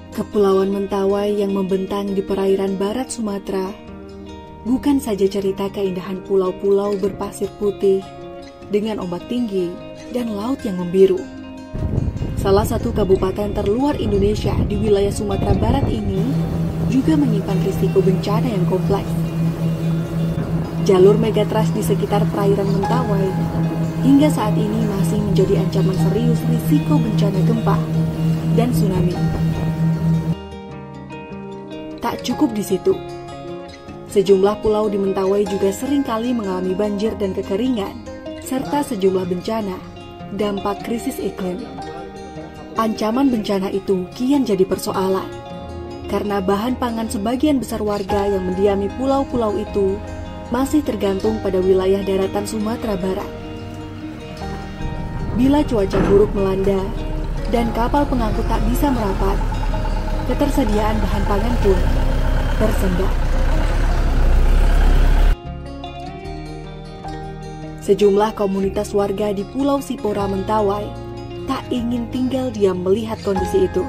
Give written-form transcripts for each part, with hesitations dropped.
Kepulauan Mentawai yang membentang di perairan barat Sumatera bukan saja cerita keindahan pulau-pulau berpasir putih dengan ombak tinggi dan laut yang membiru. Salah satu kabupaten terluar Indonesia di wilayah Sumatera Barat ini juga menyimpan risiko bencana yang kompleks. Jalur megatrust di sekitar perairan Mentawai hingga saat ini masih menjadi ancaman serius risiko bencana gempa dan tsunami. Tak cukup di situ, sejumlah pulau di Mentawai juga seringkali mengalami banjir dan kekeringan, serta sejumlah bencana, dampak krisis iklim. Ancaman bencana itu kian jadi persoalan, karena bahan pangan sebagian besar warga yang mendiami pulau-pulau itu masih tergantung pada wilayah daratan Sumatera Barat. Bila cuaca buruk melanda dan kapal pengangkut tak bisa merapat, ketersediaan bahan pangan pun tersendat. Sejumlah komunitas warga di Pulau Sipora Mentawai tak ingin tinggal diam melihat kondisi itu.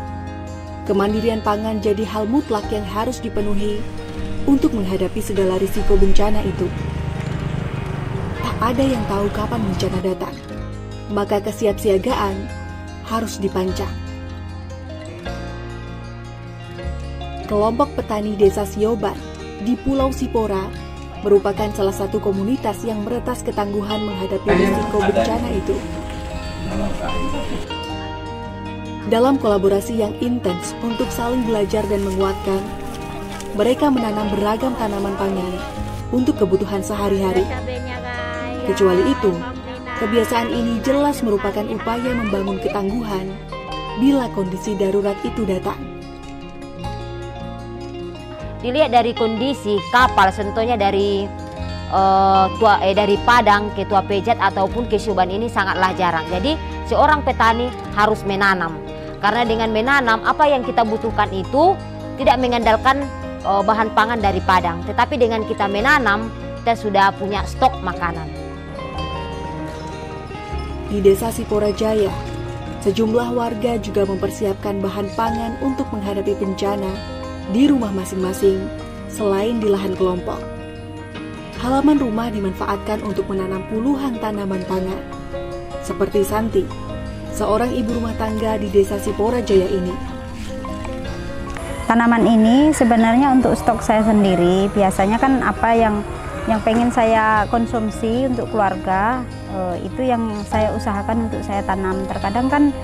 Kemandirian pangan jadi hal mutlak yang harus dipenuhi untuk menghadapi segala risiko bencana itu. Tak ada yang tahu kapan bencana datang, maka kesiapsiagaan harus dipancang. Kelompok petani desa Sioban di Pulau Sipora merupakan salah satu komunitas yang meretas ketangguhan menghadapi risiko bencana itu. Dalam kolaborasi yang intens untuk saling belajar dan menguatkan, mereka menanam beragam tanaman pangan untuk kebutuhan sehari-hari. Kecuali itu, kebiasaan ini jelas merupakan upaya membangun ketangguhan bila kondisi darurat itu datang. Dilihat dari kondisi kapal, contohnya dari Padang ke Tua Pejat ataupun ke Sioban ini sangatlah jarang. Jadi seorang petani harus menanam, karena dengan menanam apa yang kita butuhkan itu tidak mengandalkan bahan pangan dari Padang, tetapi dengan kita menanam, kita sudah punya stok makanan. Di Desa Sipora Jaya, sejumlah warga juga mempersiapkan bahan pangan untuk menghadapi bencana di rumah masing-masing, selain di lahan kelompok. Halaman rumah dimanfaatkan untuk menanam puluhan tanaman pangan. Seperti Santi, seorang ibu rumah tangga di Desa Sipora Jaya ini. Tanaman ini sebenarnya untuk stok saya sendiri. Biasanya kan apa yang pengen saya konsumsi untuk keluarga, itu yang saya usahakan untuk saya tanam. Terkadang kan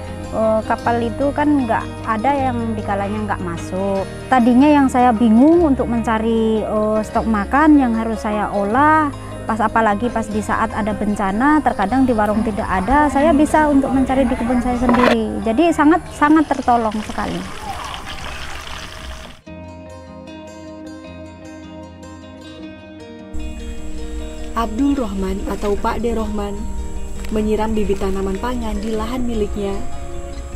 kapal itu kan nggak ada yang dikalanya nggak masuk. Tadinya yang saya bingung untuk mencari stok makan yang harus saya olah, apalagi pas di saat ada bencana, terkadang di warung tidak ada, saya bisa untuk mencari di kebun saya sendiri. Jadi sangat tertolong sekali. Abdul Rohman atau Pak De Rohman menyiram bibit tanaman pangan di lahan miliknya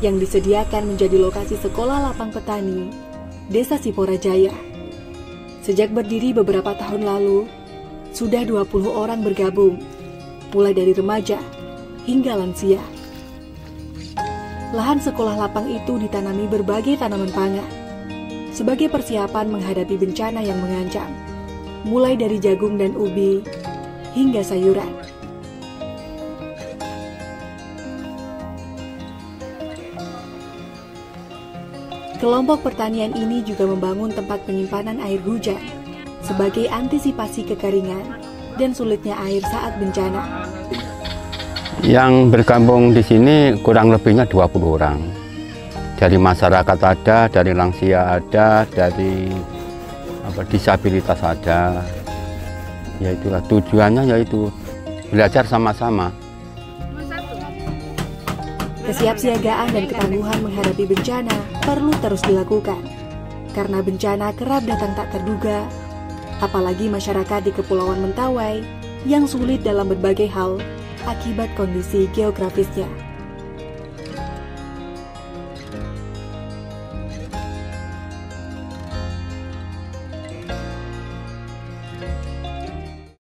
yang disediakan menjadi lokasi sekolah lapang petani Desa Sipora Jaya. Sejak berdiri beberapa tahun lalu, sudah 20 orang bergabung, mulai dari remaja hingga lansia. Lahan sekolah lapang itu ditanami berbagai tanaman pangan sebagai persiapan menghadapi bencana yang mengancam, mulai dari jagung dan ubi hingga sayuran. Kelompok pertanian ini juga membangun tempat penyimpanan air hujan sebagai antisipasi kekeringan dan sulitnya air saat bencana. Yang bergabung di sini kurang lebihnya 20 orang. Dari masyarakat ada, dari lansia ada, dari disabilitas ada. Yaitulah tujuannya, yaitu belajar sama-sama. Kesiapsiagaan dan ketangguhan menghadapi bencana perlu terus dilakukan, karena bencana kerap datang tak terduga, apalagi masyarakat di Kepulauan Mentawai yang sulit dalam berbagai hal akibat kondisi geografisnya.